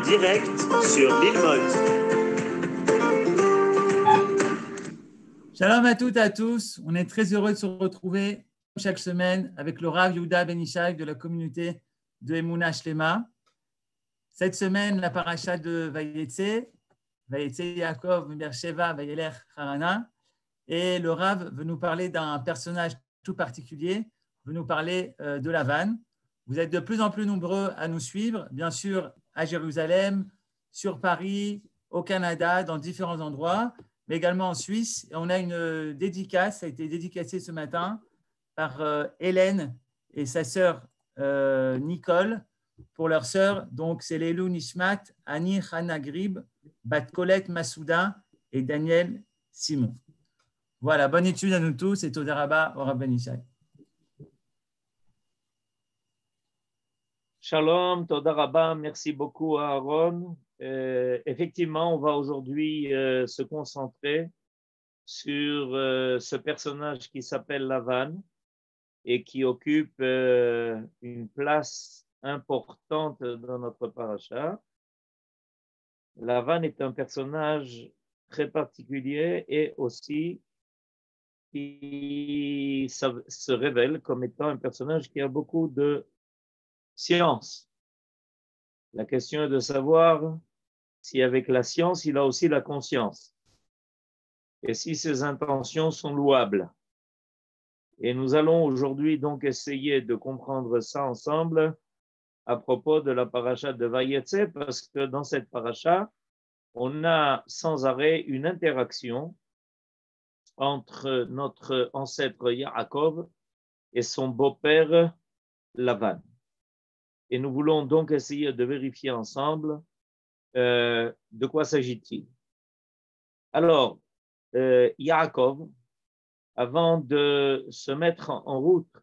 direct sur Lilmod. Shalom à toutes et à tous. On est très heureux de se retrouver chaque semaine avec le Rav Yehuda Ben Ishai de la communauté de Emouna Shlema. Cette semaine, la paracha de Vayetze Yaakov, Beersheva, Vayelech Harana. Et le Rav veut nous parler d'un personnage tout particulier, veut nous parler de Lavan. Vous êtes de plus en plus nombreux à nous suivre, bien sûr à Jérusalem, sur Paris, au Canada, dans différents endroits, mais également en Suisse. Et on a une dédicace, ça a été dédicacé ce matin par Hélène et sa sœur Nicole pour leur sœur. Donc, c'est Lelou Nishmat, Annie Hana Grib, Bat Colette Massouda et Daniel Simon. Voilà, bonne étude à nous tous et Toda Rabba au Rav Ben Ishai. Shalom, Toda Rabba, merci beaucoup à Aaron. Effectivement, on va aujourd'hui se concentrer sur ce personnage qui s'appelle Lavan et qui occupe une place importante dans notre paracha. Lavan est un personnage très particulier et aussi qui se révèle comme étant un personnage qui a beaucoup de science. La question est de savoir si avec la science, il a aussi la conscience et si ses intentions sont louables. Et nous allons aujourd'hui donc essayer de comprendre ça ensemble à propos de la paracha de Vayetze, parce que dans cette paracha, on a sans arrêt une interaction entre notre ancêtre Yaakov et son beau-père Lavan. Et nous voulons donc essayer de vérifier ensemble de quoi s'agit-il. Alors, Yaakov, avant de se mettre en route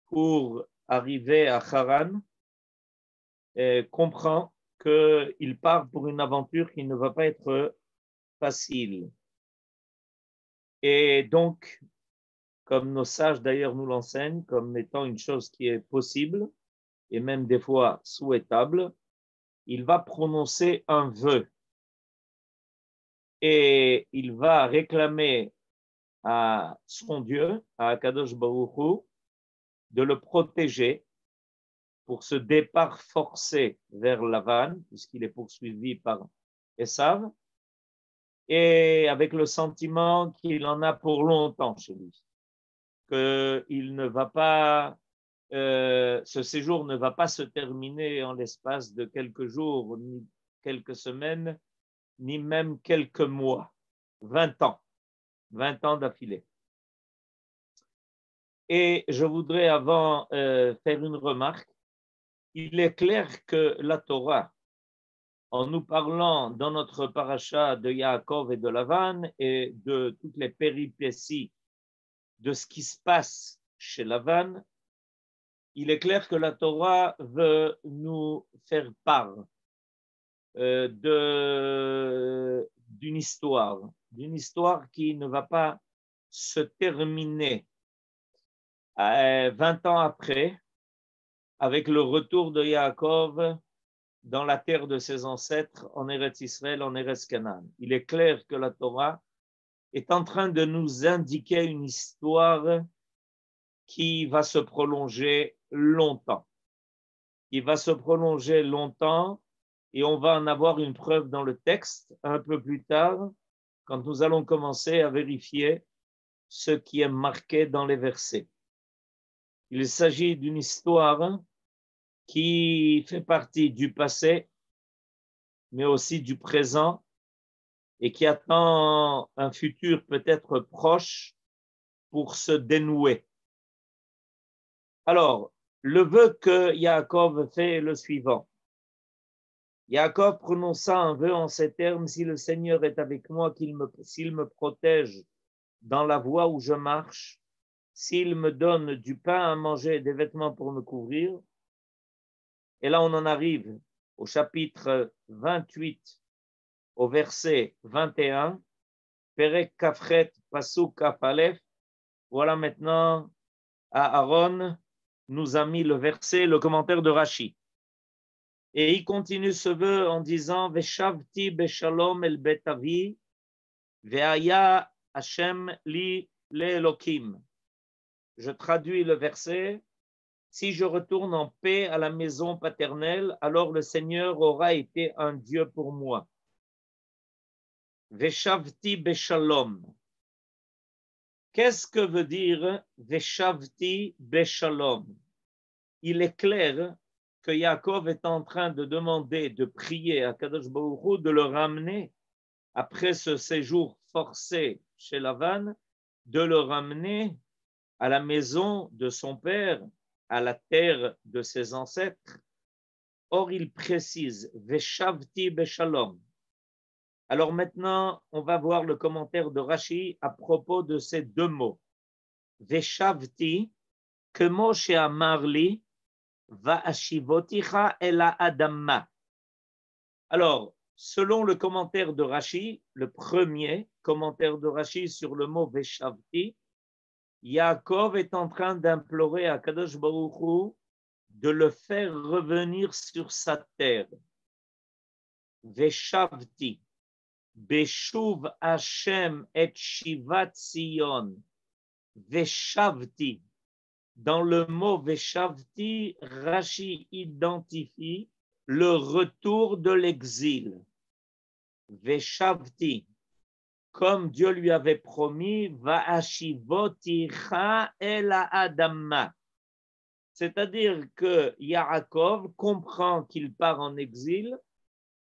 pour arriver à Haran, comprend qu'il part pour une aventure qui ne va pas être facile. Et donc, comme nos sages d'ailleurs nous l'enseignent, comme étant une chose qui est possible, et même des fois souhaitable, il va prononcer un vœu. Et il va réclamer à son Dieu, à Akadosh Baruch Hu, de le protéger pour ce départ forcé vers Lavan, puisqu'il est poursuivi par Esav, et avec le sentiment qu'il en a pour longtemps chez lui, qu'il ne va pas, ce séjour ne va pas se terminer en l'espace de quelques jours, ni quelques semaines, ni même quelques mois, 20 ans d'affilée. Et je voudrais avant faire une remarque. Il est clair que la Torah, en nous parlant dans notre paracha de Yaakov et de Lavan et de toutes les péripéties de ce qui se passe chez Lavan, il est clair que la Torah veut nous faire part d'une histoire qui ne va pas se terminer 20 ans après, avec le retour de Yaakov dans la terre de ses ancêtres, en Eretz Israël, en Eretz Canaan. Il est clair que la Torah est en train de nous indiquer une histoire qui va se prolonger longtemps. Il va se prolonger longtemps et on va en avoir une preuve dans le texte un peu plus tard, quand nous allons commencer à vérifier ce qui est marqué dans les versets. Il s'agit d'une histoire qui fait partie du passé, mais aussi du présent, et qui attend un futur peut-être proche pour se dénouer. Alors, le vœu que Yaakov fait est le suivant. Yaakov prononça un vœu en ces termes: si le Seigneur est avec moi, s'il me protège dans la voie où je marche, s'il me donne du pain à manger et des vêtements pour me couvrir. Et là, on en arrive au chapitre 28, au verset 21, Perek Kafret Pasuk Kaf Aleph. Voilà maintenant, à Aaron nous a mis le verset, le commentaire de Rashi. Et il continue ce vœu en disant Veshavti beshalom el bet avi ve'aya Hashem li le'elokim. Je traduis le verset. Si je retourne en paix à la maison paternelle, alors le Seigneur aura été un Dieu pour moi. Veshavti beshalom. Qu'est-ce que veut dire Veshavti beshalom? Il est clair que Yaakov est en train de demander, de prier à Kadosh Baruch Hu de le ramener, après ce séjour forcé chez Lavan, de le ramener à la maison de son père, à la terre de ses ancêtres. Or, il précise Veshavti beshalom. Alors maintenant, on va voir le commentaire de Rashi à propos de ces deux mots. Veshavti, que Moshe Amarli, Va'ashivoticha ela adamma. Alors, selon le commentaire de Rashi, le premier commentaire de Rashi sur le mot Veshavti, Yaakov est en train d'implorer à Kadosh Baruch Hu de le faire revenir sur sa terre. Veshavti. Beshuv Hashem et Shivat Sion, Veshavti. Dans le mot Veshavti, Rashi identifie le retour de l'exil. Veshavti, comme Dieu lui avait promis, Va'ashivoticha ela adamma. C'est-à-dire que Yaakov comprend qu'il part en exil,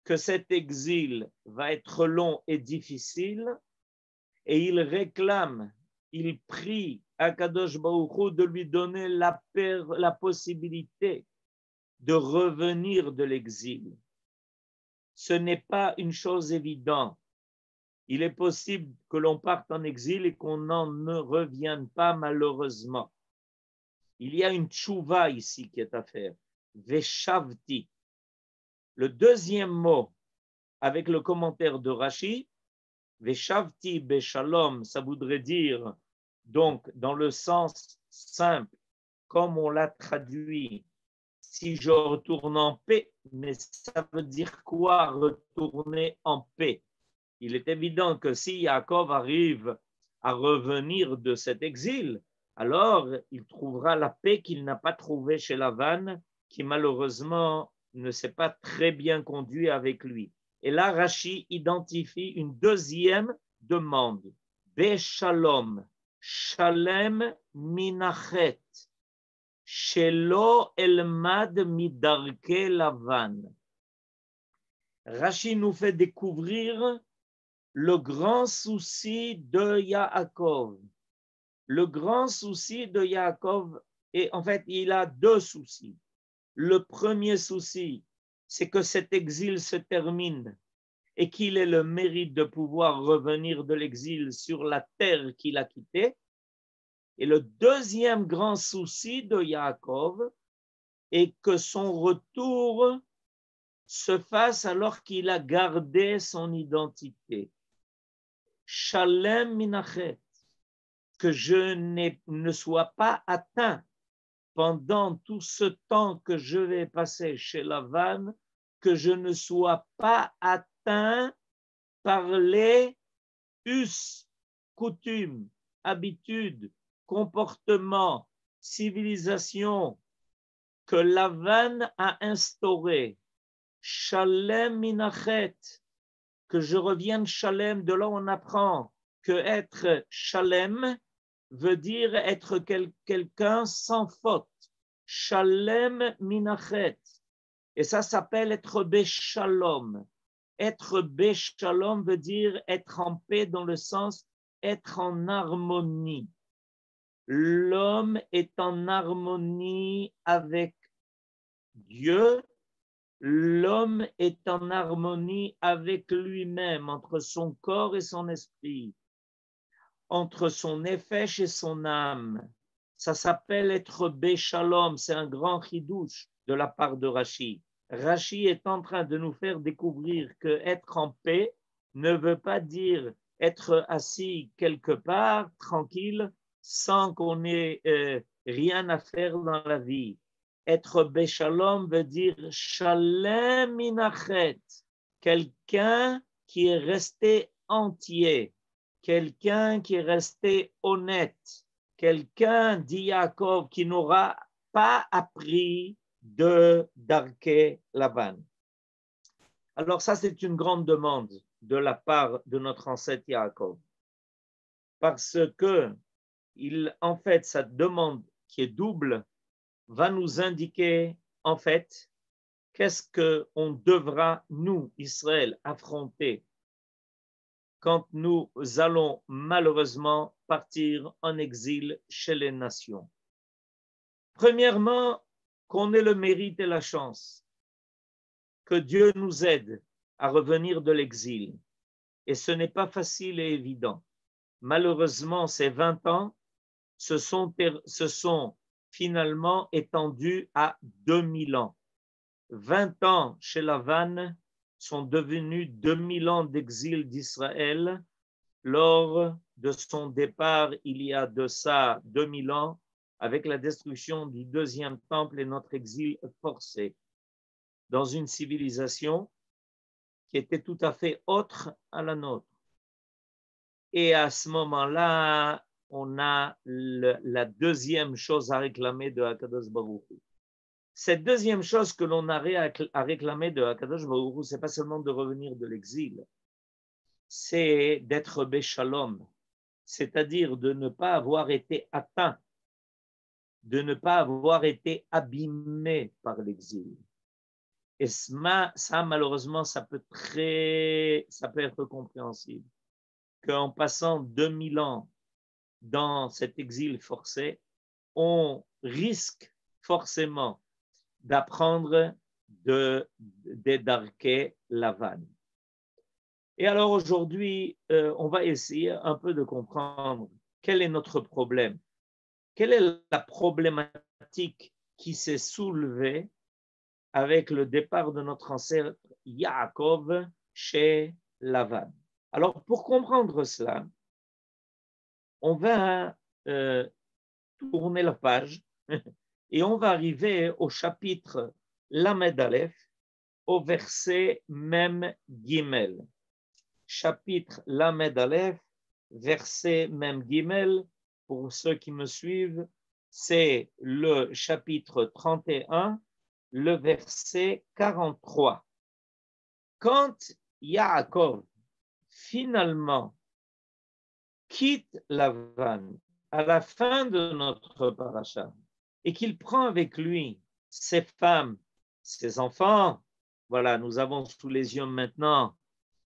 que cet exil va être long et difficile, et il réclame, il prie à Kadosh Baruch Hu de lui donner la possibilité de revenir de l'exil. Ce n'est pas une chose évidente. Il est possible que l'on parte en exil et qu'on n'en revienne pas malheureusement. Il y a une tchouva ici qui est à faire. Veshavti. Le deuxième mot, avec le commentaire de Rashi, Veshavti beshalom, ça voudrait dire, donc, dans le sens simple, comme on l'a traduit, si je retourne en paix, mais ça veut dire quoi retourner en paix? Il est évident que si Yaakov arrive à revenir de cet exil, alors il trouvera la paix qu'il n'a pas trouvée chez Lavan, qui malheureusement ne s'est pas très bien conduit avec lui. Et là, Rashi identifie une deuxième demande. Beshalom, shalem minachet, shelo elmad midarke Lavan. Rashi nous fait découvrir le grand souci de Yaakov. Le grand souci de Yaakov, et en fait, il a deux soucis. Le premier souci, c'est que cet exil se termine et qu'il ait le mérite de pouvoir revenir de l'exil sur la terre qu'il a quittée. Et le deuxième grand souci de Yaakov est que son retour se fasse alors qu'il a gardé son identité. Shalem minachet, que je ne sois pas atteint pendant tout ce temps que je vais passer chez Lavan, que je ne sois pas atteint par les us, coutumes, habitudes, comportements, civilisations que Lavan a instaurées. Shalem minachet, que je revienne shalem, de là on apprend que être shalem veut dire être quelqu'un sans faute. Shalem minachet. Et ça s'appelle être beshalom. Être beshalom veut dire être en paix dans le sens être en harmonie. L'homme est en harmonie avec Dieu. L'homme est en harmonie avec lui-même, entre son corps et son esprit, entre son nefesh et son âme. Ça s'appelle être beshalom, c'est un grand chidouche de la part de Rashi. Rashi est en train de nous faire découvrir que être en paix ne veut pas dire être assis quelque part, tranquille, sans qu'on ait rien à faire dans la vie. être Beshalom veut dire Shalem minachet, quelqu'un qui est resté entier, quelqu'un qui est resté honnête, quelqu'un, dit Yaakov, qui n'aura pas appris de Darkei Lavan. Alors ça, c'est une grande demande de la part de notre ancêtre Yaakov. Parce que, en fait, cette demande qui est double va nous indiquer, en fait, qu'est-ce qu'on devra, nous, Israël, affronter quand nous allons malheureusement partir en exil chez les nations. Premièrement, qu'on ait le mérite et la chance que Dieu nous aide à revenir de l'exil. Et ce n'est pas facile et évident. Malheureusement, ces 20 ans se sont finalement étendus à 2000 ans. 20 ans chez Lavan sont devenus 2000 ans d'exil d'Israël lors de son départ il y a de ça 2000 ans avec la destruction du deuxième temple et notre exil forcé dans une civilisation qui était tout à fait autre à la nôtre. Et à ce moment-là, on a la deuxième chose à réclamer de Akadosh Baruch Hu. Cette deuxième chose que l'on a à réclamer de Akadosh Baruch Hu, ce n'est pas seulement de revenir de l'exil, c'est d'être Beshalom, c'est-à-dire de ne pas avoir été atteint, de ne pas avoir été abîmé par l'exil. Et ça, malheureusement, ça peut être compréhensible qu'en passant 2000 ans dans cet exil forcé, on risque forcément d'apprendre des Darkei Lavan. Et alors aujourd'hui, on va essayer un peu de comprendre quel est notre problème, quelle est la problématique qui s'est soulevée avec le départ de notre ancêtre Yaakov chez Lavan. Alors, pour comprendre cela, on va tourner la page et on va arriver au chapitre Lamed Aleph, au verset Mem Gimel. Chapitre Lamed Aleph, verset Mem Gimel, pour ceux qui me suivent, c'est le chapitre 31, le verset 43. Quand Yaakov finalement quitte Lavan à la fin de notre paracha et qu'il prend avec lui ses femmes, ses enfants, voilà, nous avons sous les yeux maintenant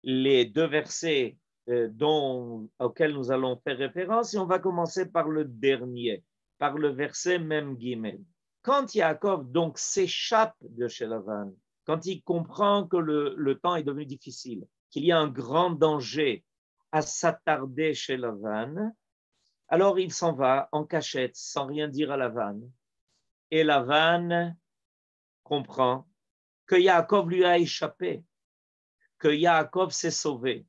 les deux versets auxquels nous allons faire référence et on va commencer par le dernier, par le verset Mem Gimel. Quand Yaakov donc s'échappe de chez Lavan, quand il comprend que le temps est devenu difficile, qu'il y a un grand danger à s'attarder chez Lavan, alors il s'en va en cachette, sans rien dire à Lavan. Et Lavan comprend que Yaakov lui a échappé, que Yaakov s'est sauvé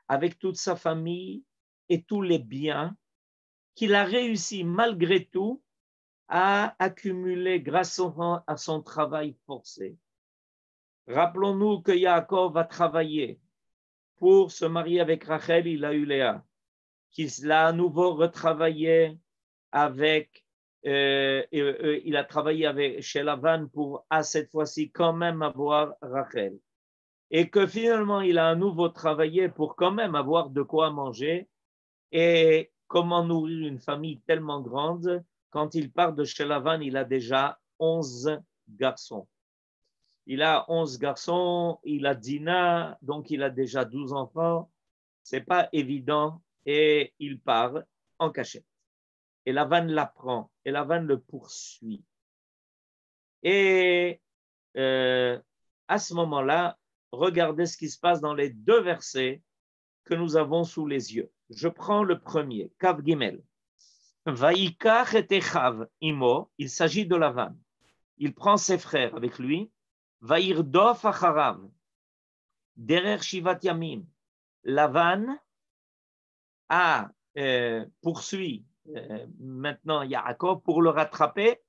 avec toute sa famille et tous les biens qu'il a réussi malgré tout à accumuler grâce à son travail forcé. Rappelons-nous que Yaakov a travaillé pour se marier avec Rachel, il a eu Léa, qu'il a à nouveau retravaillé avec, il a travaillé chez Lavan pour cette fois-ci quand même avoir Rachel. Et que finalement, il a à nouveau travaillé pour quand même avoir de quoi manger et comment nourrir une famille tellement grande. Quand il part de chez Lavan, il a déjà 11 garçons. Il a 11 garçons, il a Dina, donc il a déjà 12 enfants. Ce n'est pas évident et il part en cachette. Et Lavan l'apprend et Lavan le poursuit. Et à ce moment-là, regardez ce qui se passe dans les deux versets que nous avons sous les yeux. Je prends le premier, Kav Gimel. Vaikach et Echav imo, il s'agit de Lavan. Il prend ses frères avec lui. Vairdof acharav, derer shivat yamim. Lavan a poursuit maintenant Yaakov pour le rattraper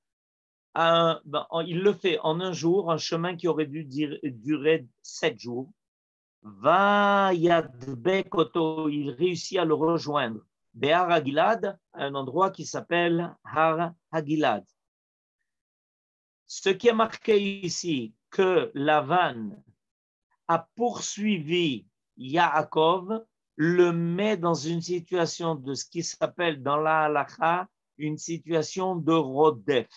il le fait en un jour, un chemin qui aurait dû durer 7 jours. Vayadbek oto, il réussit à le rejoindre. Behar Hagilad, un endroit qui s'appelle Har Hagilad. Ce qui est marqué ici, que Lavan a poursuivi Yaakov, le met dans une situation de ce qui s'appelle dans la halakha une situation de rodef.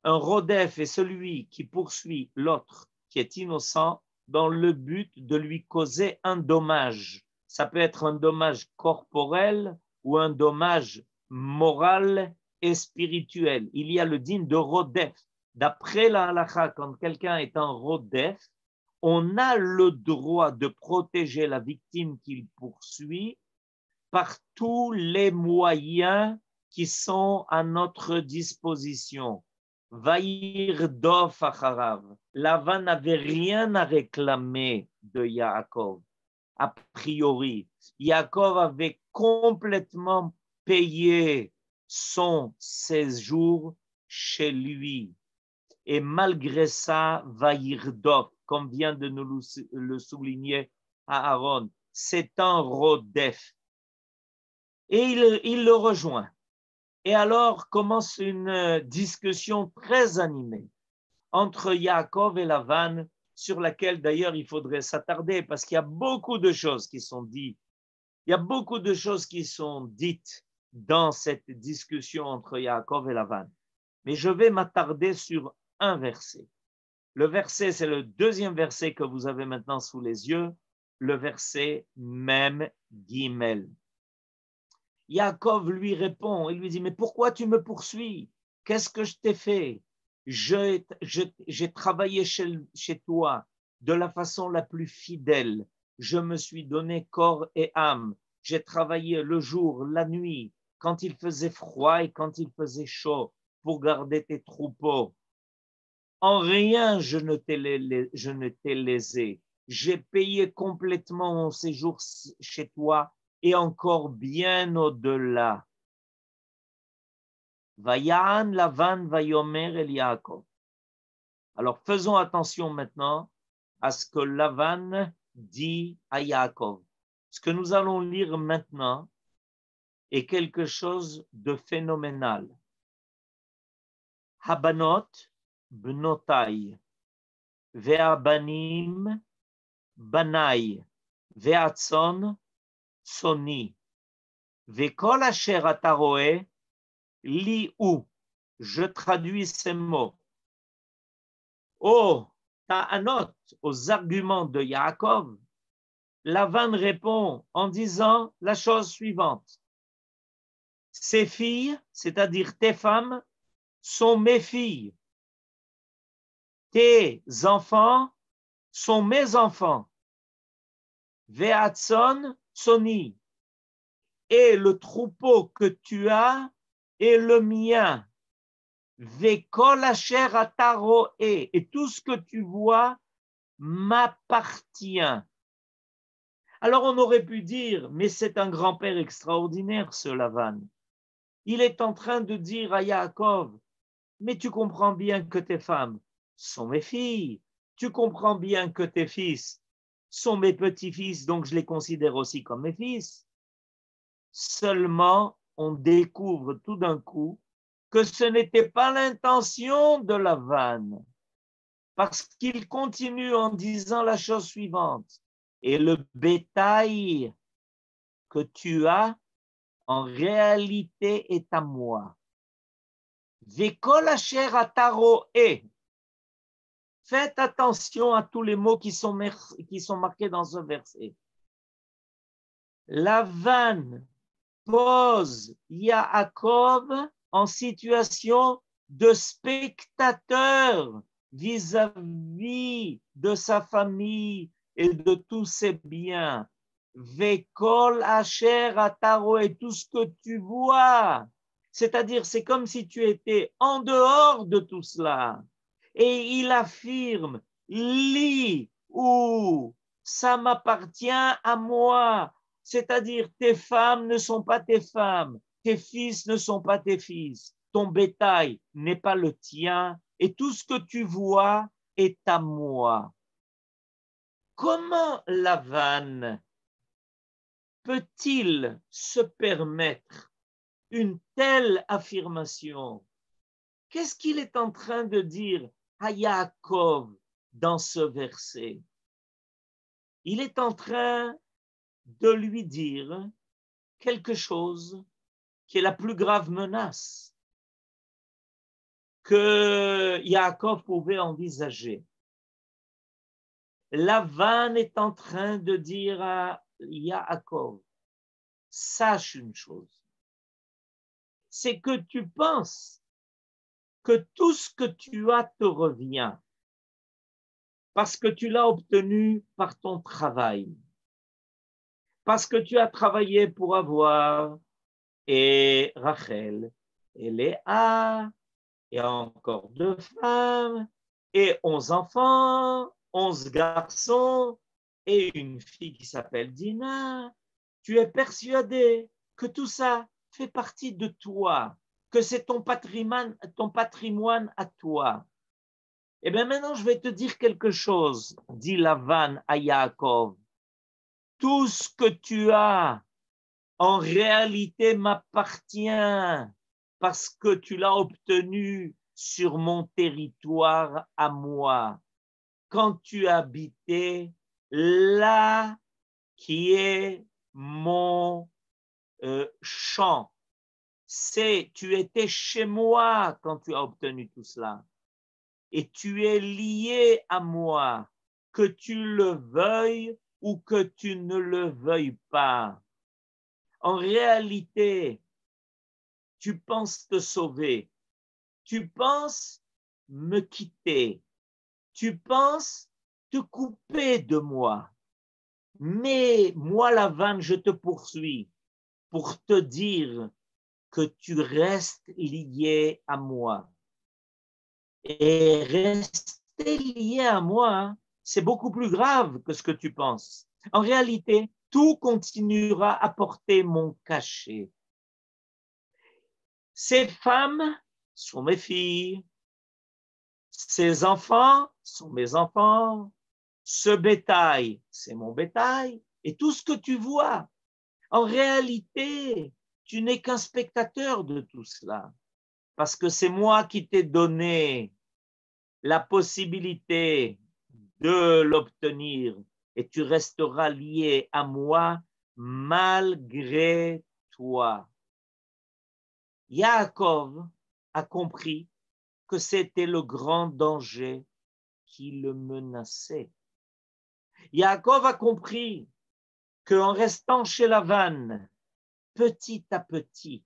Un rodef est celui qui poursuit l'autre qui est innocent dans le but de lui causer un dommage. Ça peut être un dommage corporel ou un dommage moral et spirituel. Il y a le din de rodef. D'après la halakha, quand quelqu'un est en rodef, on a le droit de protéger la victime qu'il poursuit par tous les moyens qui sont à notre disposition. Vaïrdof acharav. Lavan n'avait rien à réclamer de Yaakov. A priori, Yaakov avait complètement payé son séjour chez lui. Et malgré ça, Vaïrdof, comme vient de nous le souligner Aaron, c'est un rodef. Et il le rejoint. Et alors commence une discussion très animée entre Yaakov et Lavan, sur laquelle d'ailleurs il faudrait s'attarder, parce qu'il y a beaucoup de choses qui sont dites. Il y a beaucoup de choses qui sont dites dans cette discussion entre Yaakov et Lavan. Mais je vais m'attarder sur un verset. Le verset, c'est le deuxième verset que vous avez maintenant sous les yeux, le verset Mem Gimel. Yaakov lui répond, il lui dit, mais pourquoi tu me poursuis? Qu'est-ce que je t'ai fait? J'ai travaillé chez toi de la façon la plus fidèle. Je me suis donné corps et âme. J'ai travaillé le jour, la nuit, quand il faisait froid et quand il faisait chaud pour garder tes troupeaux. En rien je ne t'ai lésé. J'ai payé complètement mon séjour chez toi et encore bien au-delà. Vayan Lavan vayomer el Yaakov. Alors faisons attention maintenant à ce que Lavan dit à Yaakov. Ce que nous allons lire maintenant est quelque chose de phénoménal. Habanot bnotai ve'abanim banai ve'atzon soni ve'kol asher ata roeh li ou. Je traduis ces mots. Aux ta'anot, aux arguments de Yaakov, Lavan répond en disant la chose suivante. Ces filles, c'est-à-dire tes femmes, sont mes filles. Tes enfants sont mes enfants. Ve'atzon soni. Et le troupeau que tu as est le mien. Ve'kol asher ata roeh. Et tout ce que tu vois m'appartient. Alors on aurait pu dire, mais c'est un grand-père extraordinaire ce Lavan. Il est en train de dire à Yaakov, mais tu comprends bien que tes femmes sont mes filles, tu comprends bien que tes fils sont mes petits-fils, donc je les considère aussi comme mes fils. Seulement, on découvre tout d'un coup que ce n'était pas l'intention de Lavan, parce qu'il continue en disant la chose suivante. Et le bétail que tu as, en réalité, est à moi. Ve'kol asher ata roeh. Faites attention à tous les mots qui sont marqués dans ce verset. Lavan pose Yaakov en situation de spectateur vis-à-vis de sa famille et de tous ses biens. Ve'kol asher ata roeh, tout ce que tu vois. C'est-à-dire, c'est comme si tu étais en dehors de tout cela. Et il affirme, li ou ça m'appartient à moi. C'est-à-dire, tes femmes ne sont pas tes femmes, tes fils ne sont pas tes fils, ton bétail n'est pas le tien, et tout ce que tu vois est à moi. Comment Lavan peut-il se permettre une telle affirmation? Qu'est-ce qu'il est en train de dire à Yaakov dans ce verset? Il est en train de lui dire quelque chose qui est la plus grave menace que Yaakov pouvait envisager. Lavan est en train de dire à Yaakov, sache une chose, c'est que tu penses que tout ce que tu as te revient parce que tu l'as obtenu par ton travail, parce que tu as travaillé pour avoir et Rachel et Léa et encore 2 femmes et 11 enfants, 11 garçons et une fille qui s'appelle Dina. Tu es persuadé que tout ça fait partie de toi, que c'est ton patrimoine à toi. Eh bien maintenant, je vais te dire quelque chose, dit Lavan à Yaakov. Tout ce que tu as, en réalité, m'appartient parce que tu l'as obtenu sur mon territoire à moi. Quand tu habitais là qui est mon champ, tu étais chez moi quand tu as obtenu tout cela. Et tu es lié à moi, que tu le veuilles ou que tu ne le veuilles pas. En réalité, tu penses te sauver, tu penses me quitter, tu penses te couper de moi. Mais moi, Lavan, je te poursuis pour te dire que tu restes lié à moi. Et rester lié à moi, c'est beaucoup plus grave que ce que tu penses. En réalité, tout continuera à porter mon cachet. Ces femmes sont mes filles, ces enfants sont mes enfants, ce bétail, c'est mon bétail, et tout ce que tu vois, en réalité, tu n'es qu'un spectateur de tout cela, parce que c'est moi qui t'ai donné la possibilité de l'obtenir et tu resteras lié à moi malgré toi. Yaakov a compris que c'était le grand danger qui le menaçait. Yaakov a compris qu'en restant chez Lavan, petit à petit,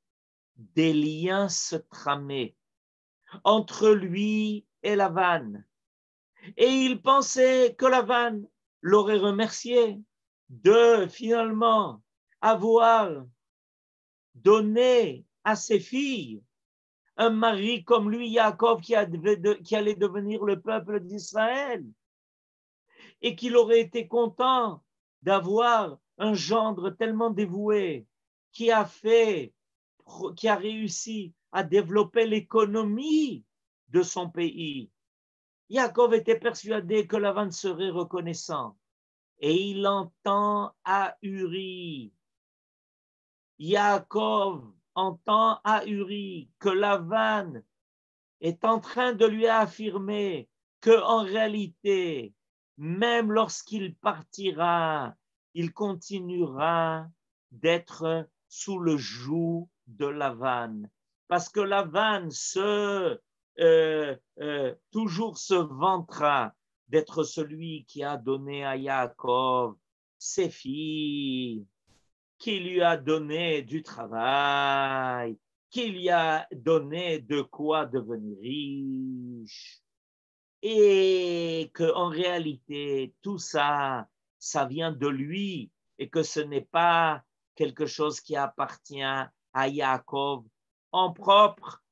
des liens se tramaient entre lui et Lavan. Et il pensait que Lavan l'aurait remercié de finalement avoir donné à ses filles un mari comme lui, Yaakov, qui allait devenir le peuple d'Israël, et qu'il aurait été content d'avoir un gendre tellement dévoué qui a réussi à développer l'économie de son pays. Yaakov était persuadé que Lavan serait reconnaissant et il entend ahuri. Yaakov entend ahuri que Lavan est en train de lui affirmer qu'en réalité, même lorsqu'il partira, il continuera d'être sous le joug de Lavan. Parce que Lavan toujours se vantera d'être celui qui a donné à Yaakov ses filles, qui lui a donné du travail, qui lui a donné de quoi devenir riche. Et qu'en réalité, tout ça, ça vient de lui et que ce n'est pas quelque chose qui appartient à Yaakov en propre.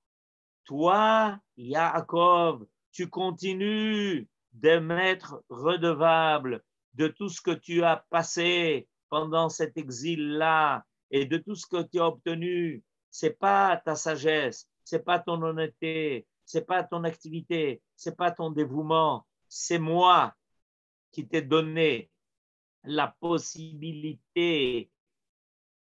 Toi, Yaakov, tu continues de m'être redevable de tout ce que tu as passé pendant cet exil-là et de tout ce que tu as obtenu. C'est pas ta sagesse, c'est pas ton honnêteté, c'est pas ton activité, c'est pas ton dévouement, c'est moi qui t'ai donné la possibilité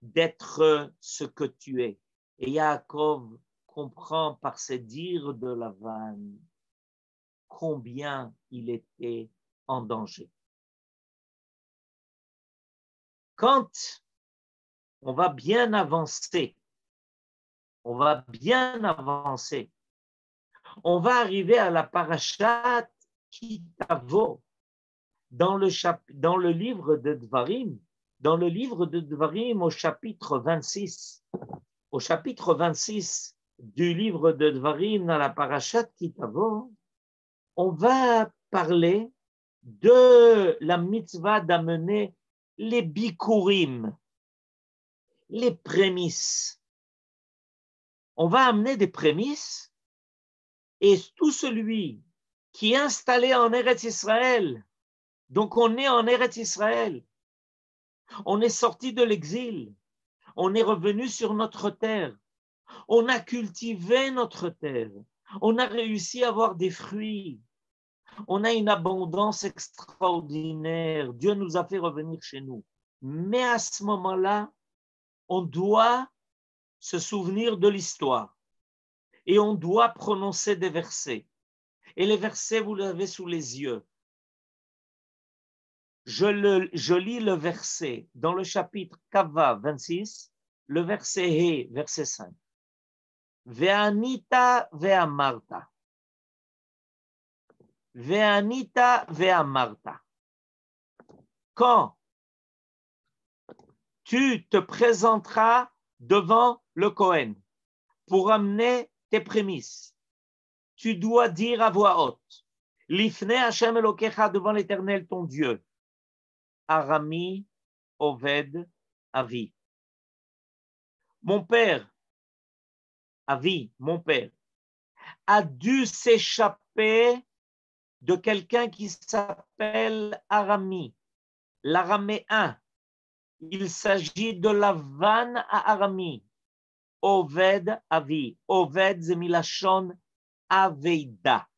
d'être ce que tu es. Et Yaakov comprend par ces dires de Lavan combien il était en danger. Quand on va bien avancer, on va arriver à la parashat Ki Tavo dans le livre de Dvarim, au chapitre 26. Au chapitre 26 du livre de Dvarim, dans la parashat Ki Tavo, on va parler de la mitzvah d'amener les bikurim, les prémices. On va amener des prémices et tout celui qui est installé en Eretz Israël, donc on est en Eretz Israël, on est sorti de l'exil, on est revenu sur notre terre, on a cultivé notre terre, on a réussi à avoir des fruits, on a une abondance extraordinaire, Dieu nous a fait revenir chez nous. Mais à ce moment-là, on doit se souvenir de l'histoire et on doit prononcer des versets. Et les versets, vous l'avez sous les yeux. Je lis le verset dans le chapitre Kava 26, le verset He, verset 5. Ve'anita ve'amarta. Ve'anita ve'amarta. Quand tu te présenteras devant le Kohen pour amener tes prémices, tu dois dire à voix haute, Lifnei Hashem Elokecha, devant l'Éternel ton Dieu, Arami Oved Avi. Mon père, Avi, mon père, a dû s'échapper de quelqu'un qui s'appelle Arami, l'araméen. Il s'agit de Lavan à Arami. Oved Avi. Oved zemilachon Aveida.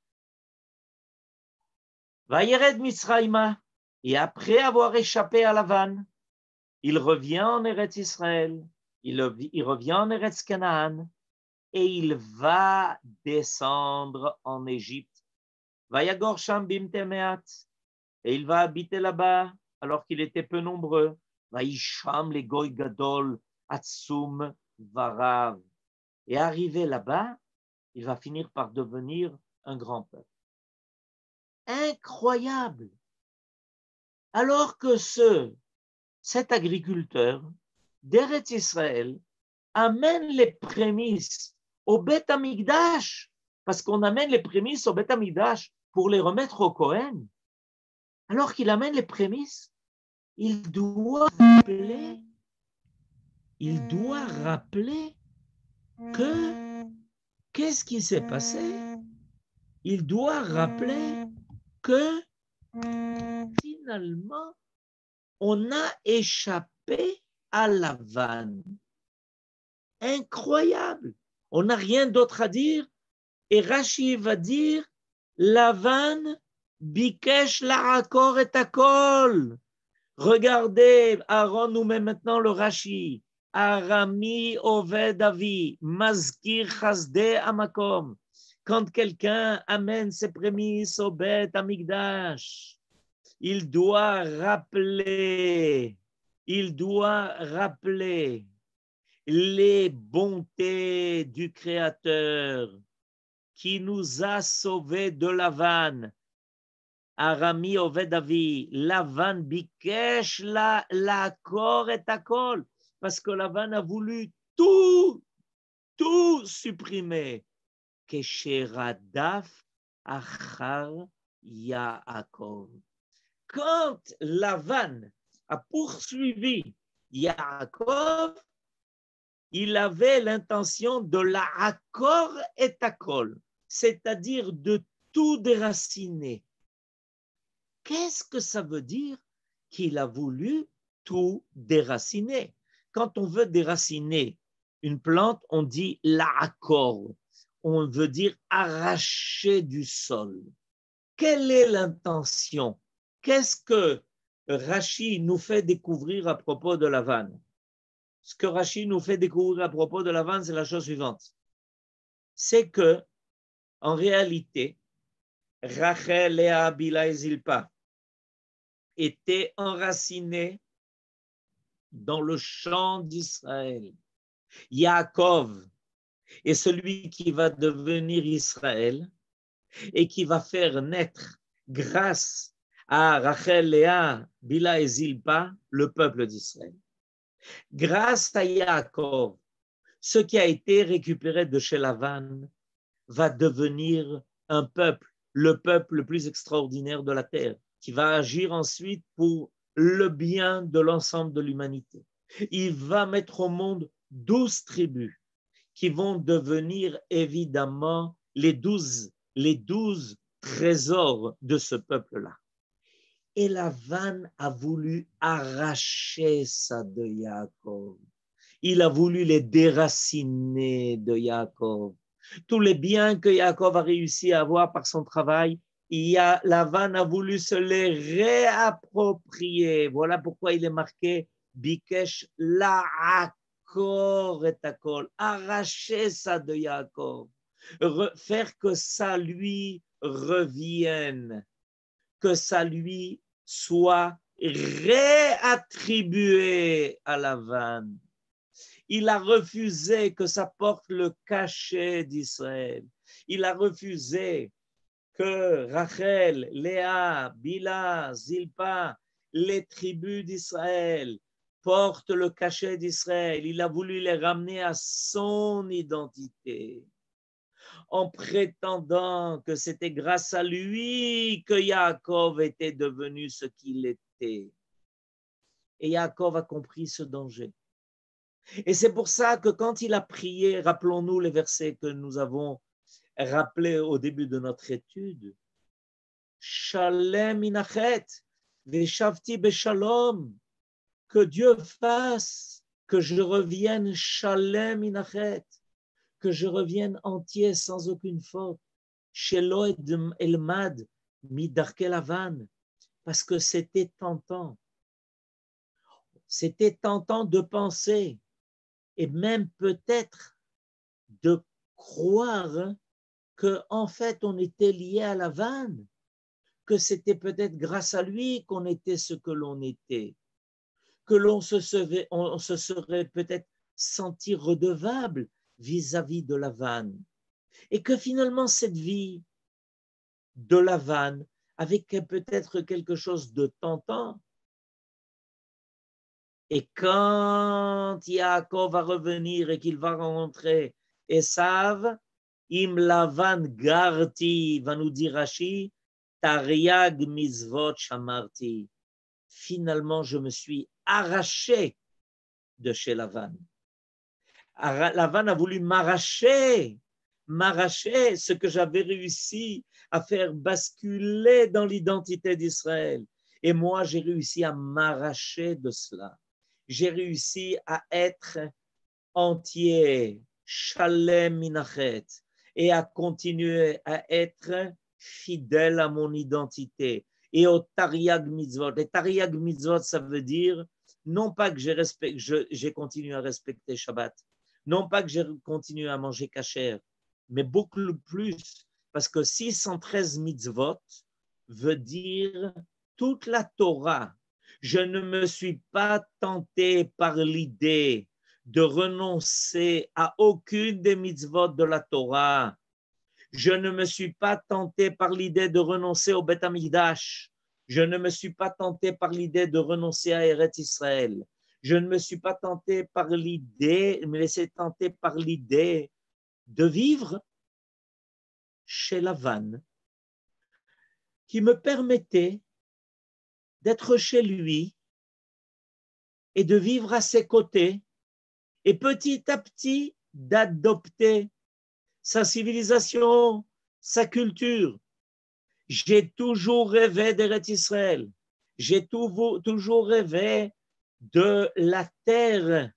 Vayered Misraïma. Et après avoir échappé à Lavan, il revient en Eretz Israël, il revient en Eretz Canaan et il va descendre en Égypte. Vayagor Sham bimtemeat. Et il va habiter là-bas alors qu'il était peu nombreux. Vaisham le goy gadol atsum varav. Et arrivé là-bas, il va finir par devenir un grand peuple. Incroyable! Alors que cet agriculteur d'Eretz Israël amène les prémices au Beth Amikdash, parce qu'on amène les prémices au Beth Amikdash pour les remettre au Kohen. Alors qu'il amène les prémices, il doit rappeler que qu'est-ce qui s'est passé? Il doit rappeler que finalement, on a échappé à Lavan. Incroyable. On n'a rien d'autre à dire. Et Rashi va dire, Lavan bikesh la'akor et akol. Regardez, Aaron nous met maintenant le Rashi. Arami oved avi, mazkir chasde amakom. Quand quelqu'un amène ses prémices au Beth Amikdash, il doit rappeler les bontés du Créateur qui nous a sauvés de Lavan. Arami Oved Avi, Lavan bikesh la'akor et akol, parce que Lavan a voulu tout supprimer. Kesheradaf achar Yaakov. Quand Lavan a poursuivi Yaakov, il avait l'intention de la'akor et akol, c'est-à-dire de tout déraciner. Qu'est-ce que ça veut dire qu'il a voulu tout déraciner? Quand on veut déraciner une plante, on dit la'akor. on veut dire arracher du sol. Quelle est l'intention? Qu'est-ce que Rashi nous fait découvrir à propos de Lavan? Ce que Rashi nous fait découvrir à propos de Lavan, c'est la chose suivante. C'est que, en réalité, Rachel, Léa, Bila et Zilpa étaient enracinés dans le champ d'Israël. Yaakov est celui qui va devenir Israël et qui va faire naître, grâce à Rachel, Léa, Bila et Zilpa, le peuple d'Israël. Grâce à Yaakov, ce qui a été récupéré de chez Lavan va devenir un peuple, le peuple le plus extraordinaire de la terre, qui va agir ensuite pour le bien de l'ensemble de l'humanité. Il va mettre au monde 12 tribus qui vont devenir évidemment les 12 trésors de ce peuple-là. Et Lavan a voulu arracher ça de Yaakov. Il a voulu les déraciner de Yaakov. Tous les biens que Yaakov a réussi à avoir par son travail, Lavan a voulu se les réapproprier. Voilà pourquoi il est marqué Bikesh la'akor et akol. Arracher ça de Yaakov. Faire que ça lui revienne. Que ça lui soit réattribué à Lavan. Il a refusé que ça porte le cachet d'Israël. Il a refusé que Rachel, Léa, Bila, Zilpa, les tribus d'Israël portent le cachet d'Israël. Il a voulu les ramener à son identité, en prétendant que c'était grâce à lui que Yaakov était devenu ce qu'il était. Et Yaakov a compris ce danger. Et c'est pour ça que quand il a prié, rappelons-nous les versets que nous avons rappelés au début de notre étude, Shalem inachet, veshavti beshalom, que Dieu fasse que je revienne Shalem inachet, que je revienne entier sans aucune faute, Shelo elmad midarke Lavan, parce que c'était tentant de penser et même peut-être de croire que en fait on était lié à Lavan, que c'était peut-être grâce à lui qu'on était ce que l'on était, que on se serait peut-être senti redevable vis-à-vis de Lavan, et que finalement cette vie de Lavan avait peut-être quelque chose de tentant. Et quand Yaakov va revenir et qu'il va rencontrer Esav, Im Lavan garti, va nous dire Rashi, Tariag mizvot shamarti. Finalement, je me suis arraché de chez Lavan. Lavan a voulu m'arracher ce que j'avais réussi à faire basculer dans l'identité d'Israël. Et moi, j'ai réussi à m'arracher de cela. J'ai réussi à être entier, shalem minachet, et à continuer à être fidèle à mon identité et au tariag mitzvot. Et tariag mitzvot, ça veut dire non pas que j'ai continué à respecter Shabbat, non pas que j'ai continué à manger kasher, mais beaucoup plus, parce que 613 mitzvot veut dire toute la Torah. Je ne me suis pas tenté par l'idée de renoncer à aucune des mitzvot de la Torah. Je ne me suis pas tenté par l'idée de renoncer au Beth Amikdash. Je ne me suis pas tenté par l'idée de renoncer à Eretz Israël. Je ne me suis pas tenté par l'idée, me laisser tenter par l'idée de vivre chez Lavan, qui me permettait d'être chez lui et de vivre à ses côtés et petit à petit d'adopter sa civilisation, sa culture. J'ai toujours rêvé d'Eretz Israël. J'ai toujours rêvé de la terre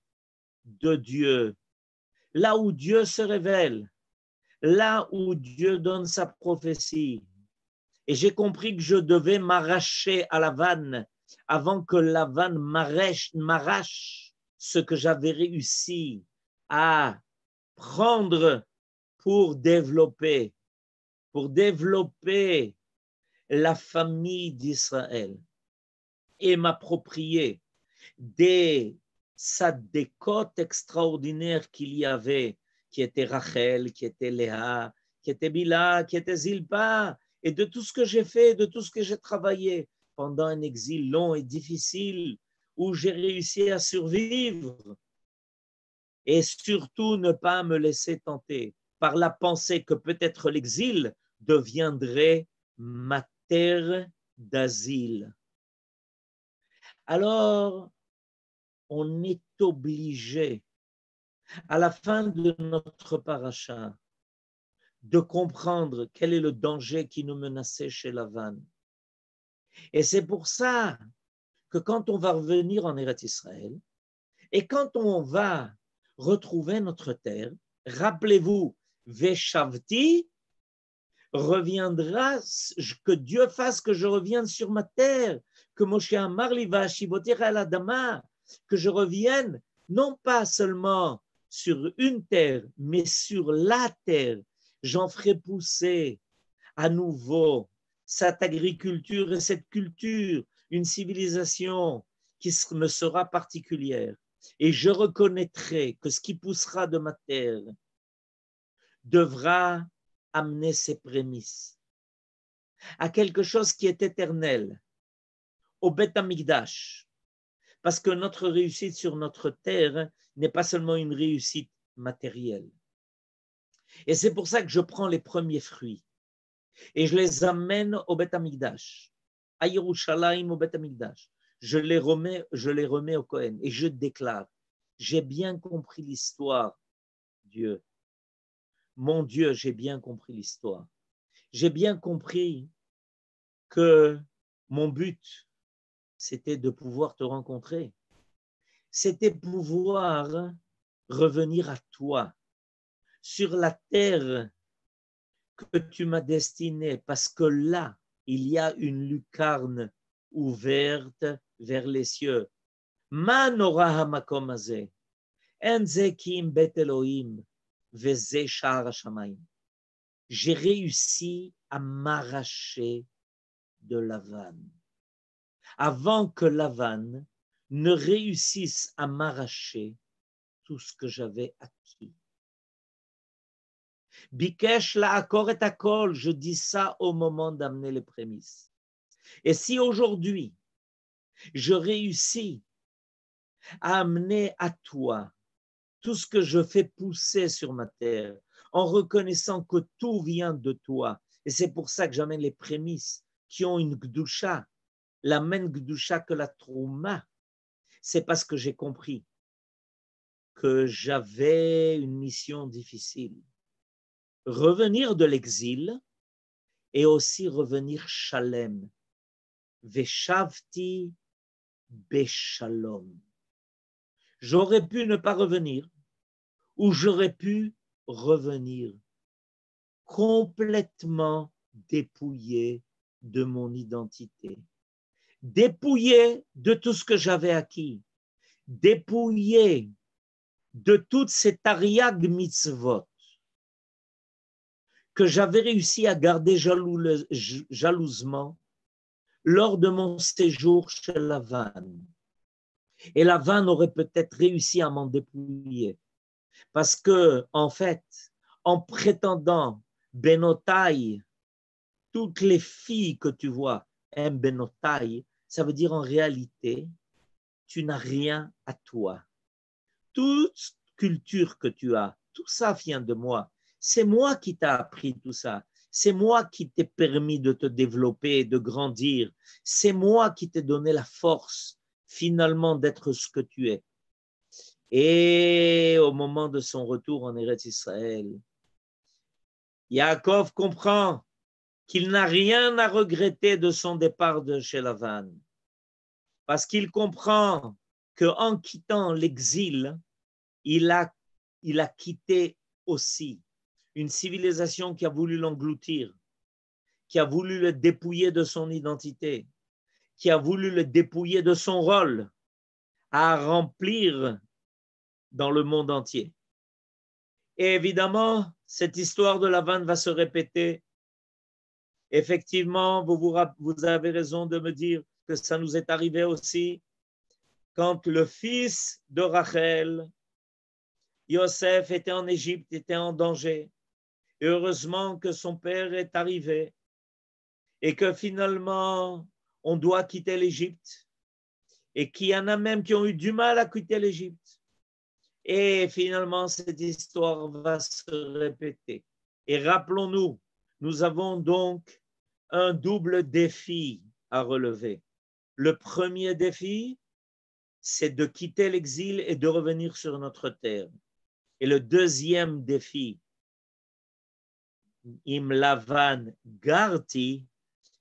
de Dieu, là où Dieu se révèle, là où Dieu donne sa prophétie. Et j'ai compris que je devais m'arracher à Lavan avant que Lavan m'arrache ce que j'avais réussi à prendre pour développer la famille d'Israël et m'approprier des sadécotes extraordinaires qu'il y avait, qui étaient Rachel, qui étaient Léa, qui étaient Bila, qui étaient Zilpa, et de tout ce que j'ai fait, de tout ce que j'ai travaillé pendant un exil long et difficile, où j'ai réussi à survivre, et surtout ne pas me laisser tenter par la pensée que peut-être l'exil deviendrait ma terre d'asile. Alors, on est obligé, à la fin de notre paracha, de comprendre quel est le danger qui nous menaçait chez Lavan. Et c'est pour ça que quand on va revenir en Eretz Israël, et quand on va retrouver notre terre, rappelez-vous, Veshavti reviendra, que Dieu fasse que je revienne sur ma terre, que Moshe Amar li va'ashivotir el adama, que je revienne non pas seulement sur une terre, mais sur la terre. J'en ferai pousser à nouveau cette agriculture et cette culture, une civilisation qui me sera particulière. Et je reconnaîtrai que ce qui poussera de ma terre devra amener ses prémices à quelque chose qui est éternel, au Beth Amikdash. Parce que notre réussite sur notre terre n'est pas seulement une réussite matérielle. Et c'est pour ça que je prends les premiers fruits et je les amène au Beth Amikdash, à Yerushalayim, au Beth Amikdash. Je les remets au Kohen et je déclare, j'ai bien compris l'histoire, Dieu. Mon Dieu, j'ai bien compris l'histoire. J'ai bien compris que mon but, c'était de pouvoir te rencontrer. C'était pouvoir revenir à toi, sur la terre que tu m'as destinée, parce que là, il y a une lucarne ouverte vers les cieux. Ma nora hamakom hazeh, en ze kim bet Elohim, veze sha'ar hashamayim. J'ai réussi à m'arracher de Lavan. Avant que Lavan ne réussisse à m'arracher tout ce que j'avais acquis. Bikesh la'akor et akol, je dis ça au moment d'amener les prémices. Et si aujourd'hui, je réussis à amener à toi tout ce que je fais pousser sur ma terre, en reconnaissant que tout vient de toi, et c'est pour ça que j'amène les prémices qui ont une gdusha, la même gdusha que la trouma, c'est parce que j'ai compris que j'avais une mission difficile. Revenir de l'exil et aussi revenir shalem. Veshavti beshalom. J'aurais pu ne pas revenir ou j'aurais pu revenir complètement dépouillé de mon identité, dépouillé de tout ce que j'avais acquis, dépouillé de toutes ces tariag mitzvot que j'avais réussi à garder jalousement lors de mon séjour chez Lavan. Et Lavan aurait peut-être réussi à m'en dépouiller. Parce que, en fait, en prétendant Benotai, toutes les filles que tu vois, Benotai, ça veut dire en réalité, tu n'as rien à toi. Toute culture que tu as, tout ça vient de moi. C'est moi qui t'ai appris tout ça. C'est moi qui t'ai permis de te développer, de grandir. C'est moi qui t'ai donné la force, finalement, d'être ce que tu es. Et au moment de son retour en Eretz Israël, Yaakov comprend qu'il n'a rien à regretter de son départ de chez Lavan. Parce qu'il comprend qu'en quittant l'exil, il a quitté aussi une civilisation qui a voulu l'engloutir, qui a voulu le dépouiller de son identité, qui a voulu le dépouiller de son rôle à remplir dans le monde entier. Et évidemment, cette histoire de Lavan va se répéter. Effectivement, vous avez raison de me dire que ça nous est arrivé aussi quand le fils de Rachel, Yosef, était en Égypte, était en danger. Et heureusement que son père est arrivé et que finalement, on doit quitter l'Égypte et qu'il y en a même qui ont eu du mal à quitter l'Égypte. Et finalement, cette histoire va se répéter. Et rappelons-nous, nous avons donc un double défi à relever. Le premier défi, c'est de quitter l'exil et de revenir sur notre terre. Et le deuxième défi, Im Lavan garti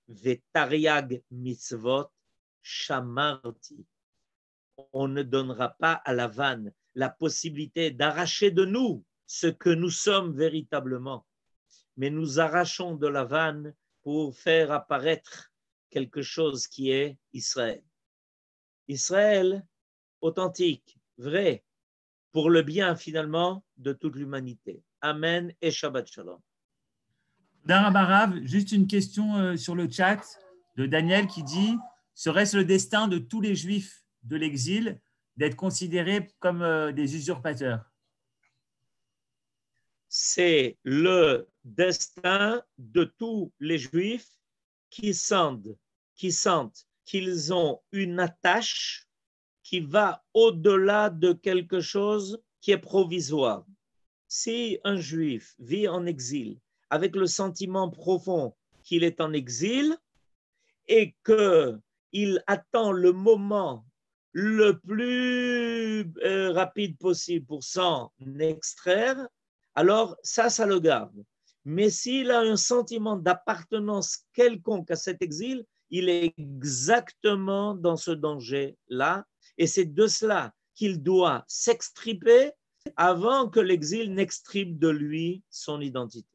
vetariag mitzvot shamarti. On ne donnera pas à Lavan la possibilité d'arracher de nous ce que nous sommes véritablement, mais nous arrachons de Lavan pour faire apparaître quelque chose qui est Israël. Israël authentique, vrai, pour le bien finalement de toute l'humanité. Amen et Shabbat Shalom. Darabarav, juste une question sur le chat de Daniel qui dit « Serait-ce le destin de tous les Juifs de l'exil d'être considérés comme des usurpateurs ?» C'est le destin de tous les Juifs qui sentent qu'ils ont une attache qui va au-delà de quelque chose qui est provisoire. Si un Juif vit en exil avec le sentiment profond qu'il est en exil et qu'il attend le moment le plus rapide possible pour s'en extraire, alors ça le garde. Mais s'il a un sentiment d'appartenance quelconque à cet exil, il est exactement dans ce danger-là. Et c'est de cela qu'il doit s'extriper avant que l'exil n'extripe de lui son identité.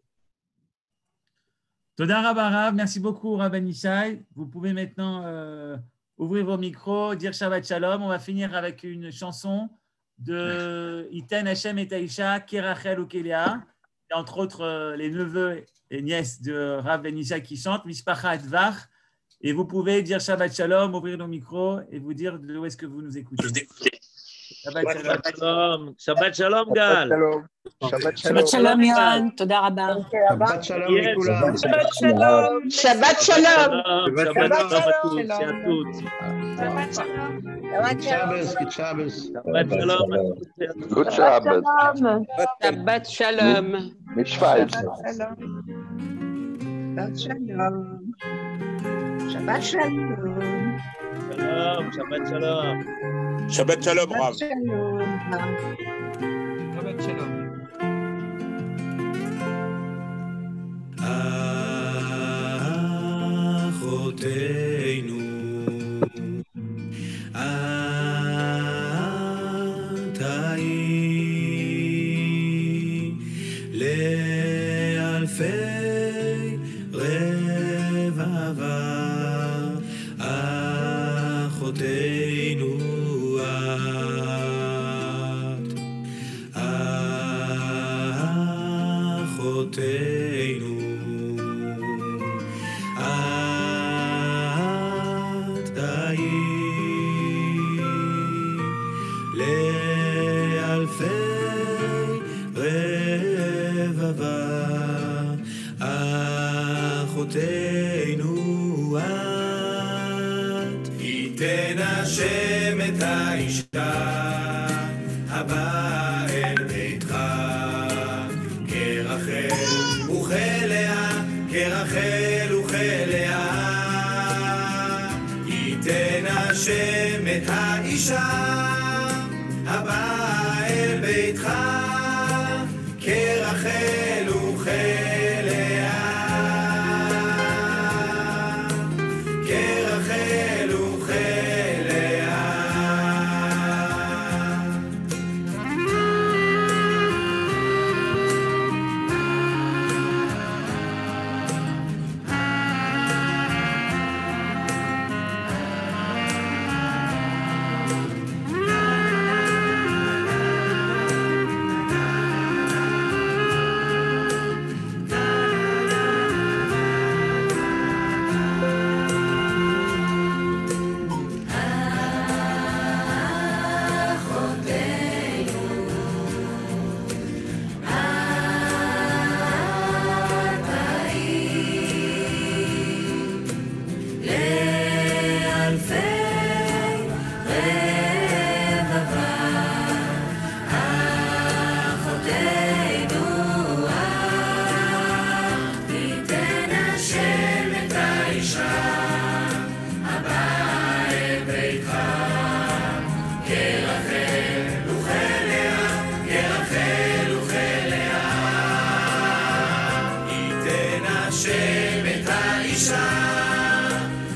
Toda Rabarav, merci beaucoup Rabban Yishai. Vous pouvez maintenant ouvrir vos micros, dire Shabbat Shalom. On va finir avec une chanson de Iten Hashem et Taïcha, Kerachel ou Kéléa, et entre autres les neveux et nièces de Rav Ben Yishai qui chantent, Mishpacha Advach. Et vous pouvez dire Shabbat Shalom, ouvrir nos micros et vous dire d'où est-ce que vous nous écoutez. Shabbat Shalom. Shabbat Shalom, Gal. Shabbat Shalom, Yohan. Toda Rabba. Shabbat Shalom, לכולם. Shabbat Shalom. Shabbat Shalom. Shabbat Shalom à tous et à toutes. Good Shabbos, good Shabbos. Shabbat Shalom à tous et à toutes. Good Shabbat. Shabbat Shalom. Mitzvah. Shabbat Shalom. Shabbat Shalom. Shabbat Shalom. Shabbat Shalom, Rav. Shabbat Shalom. Achotenu, atai le'alfei revava, achotenu at, achotenu. אחותנו את, ייתן השם את האישה הבאה אל ביתך, כרחל וכלאה, כרחל וכלאה, ייתן השם את האישה הבאה אל ביתך, כרחל וכלאה. האישה הבאה אל ביתך, כרחל וכלאה, כרחל וכלאה. ייתן השם את האישה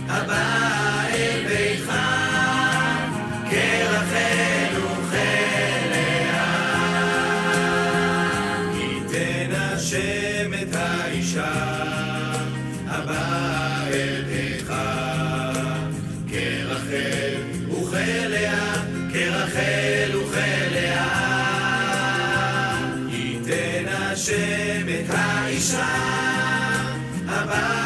הבאה אל ביתך, כרחל וכלאה. ייתן השם את האישה הבאה אל ביתך, כרחל וכלאה, כרחל וכלאה. ייתן השם את האישה הבאה